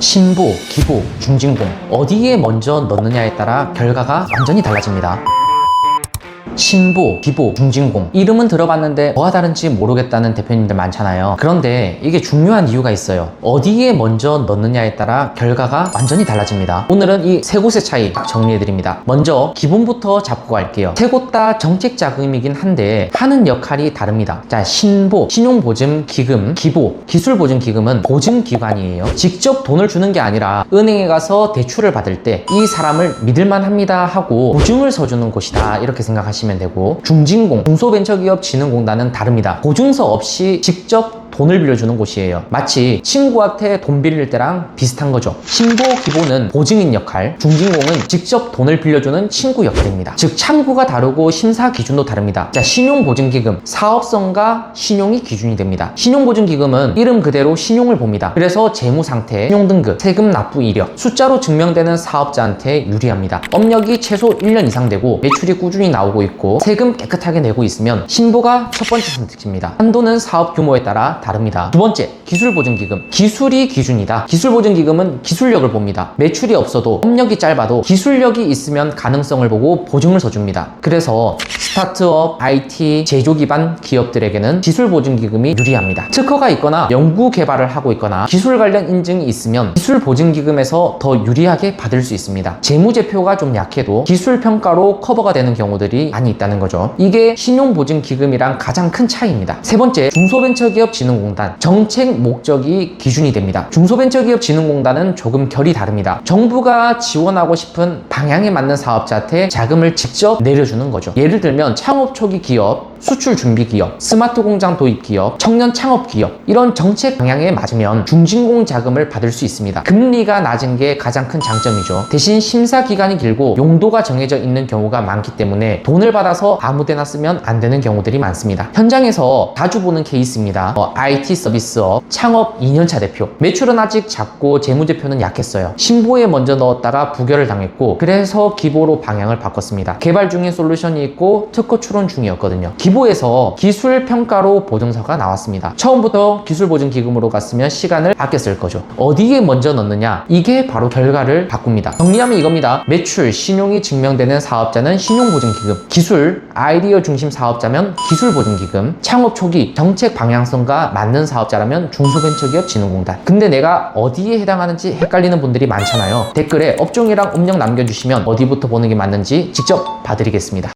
신보, 기보, 중진공 어디에 먼저 넣느냐에 따라 결과가 완전히 달라집니다. 신보, 기보, 중진공 이름은 들어봤는데 뭐가 다른지 모르겠다는 대표님들 많잖아요. 그런데 이게 중요한 이유가 있어요. 어디에 먼저 넣느냐에 따라 결과가 완전히 달라집니다. 오늘은 이 세 곳의 차이 딱 정리해드립니다. 먼저 기본부터 잡고 갈게요. 세 곳 다 정책 자금이긴 한데 하는 역할이 다릅니다. 자, 신보, 신용보증기금, 기보, 기술보증기금은 보증기관이에요. 직접 돈을 주는 게 아니라 은행에 가서 대출을 받을 때 이 사람을 믿을만 합니다 하고 보증을 서주는 곳이다 이렇게 생각하시면 되고, 중진공, 중소벤처기업진흥공단은 다릅니다. 보증서 없이 직접 돈을 빌려주는 곳이에요. 마치 친구한테 돈 빌릴 때랑 비슷한 거죠. 신보, 기보는 보증인 역할, 중진공은 직접 돈을 빌려주는 친구 역할입니다. 즉 창구가 다르고 심사 기준도 다릅니다. 자, 신용보증기금, 사업성과 신용이 기준이 됩니다. 신용보증기금은 이름 그대로 신용을 봅니다. 그래서 재무상태, 신용등급, 세금 납부 이력, 숫자로 증명되는 사업자한테 유리합니다. 업력이 최소 1년 이상 되고 매출이 꾸준히 나오고 있고 세금 깨끗하게 내고 있으면 신보가 첫 번째 선택지입니다. 한도는 사업 규모에 따라 다릅니다. 두 번째, 기술보증기금. 기술이 기준이다. 기술보증기금은 기술력을 봅니다. 매출이 없어도 업력이 짧아도 기술력이 있으면 가능성을 보고 보증을 서줍니다. 그래서 스타트업, IT, 제조 기반 기업들에게는 기술보증기금이 유리합니다. 특허가 있거나 연구개발을 하고 있거나 기술 관련 인증이 있으면 기술보증기금에서 더 유리하게 받을 수 있습니다. 재무제표가 좀 약해도 기술평가로 커버가 되는 경우들이 많이 있다는 거죠. 이게 신용보증기금이랑 가장 큰 차이입니다. 세 번째, 중소벤처기업진흥공단. 정책 목적이 기준이 됩니다. 중소벤처기업진흥공단은 조금 결이 다릅니다. 정부가 지원하고 싶은 방향에 맞는 사업자한테 자금을 직접 내려주는 거죠. 예를 들면 창업 초기 기업, 수출 준비 기업, 스마트 공장 도입 기업, 청년 창업 기업, 이런 정책 방향에 맞으면 중진공 자금을 받을 수 있습니다. 금리가 낮은 게 가장 큰 장점이죠. 대신 심사 기간이 길고 용도가 정해져 있는 경우가 많기 때문에 돈을 받아서 아무데나 쓰면 안 되는 경우들이 많습니다. 현장에서 자주 보는 케이스입니다. IT 서비스업, 창업 2년차 대표. 매출은 아직 작고 재무제표는 약했어요. 신보에 먼저 넣었다가 부결을 당했고, 그래서 기보로 방향을 바꿨습니다. 개발 중인 솔루션이 있고 특허 출원 중이었거든요. 기보에서 기술평가로 보증서가 나왔습니다. 처음부터 기술보증기금으로 갔으면 시간을 아꼈을 거죠. 어디에 먼저 넣느냐, 이게 바로 결과를 바꿉니다. 정리하면 이겁니다. 매출, 신용이 증명되는 사업자는 신용보증기금, 기술, 아이디어 중심 사업자면 기술보증기금, 창업 초기 정책 방향성과 맞는 사업자라면 중소벤처기업진흥공단. 근데 내가 어디에 해당하는지 헷갈리는 분들이 많잖아요. 댓글에 업종이랑 음력 남겨주시면 어디부터 보는 게 맞는지 직접 봐드리겠습니다.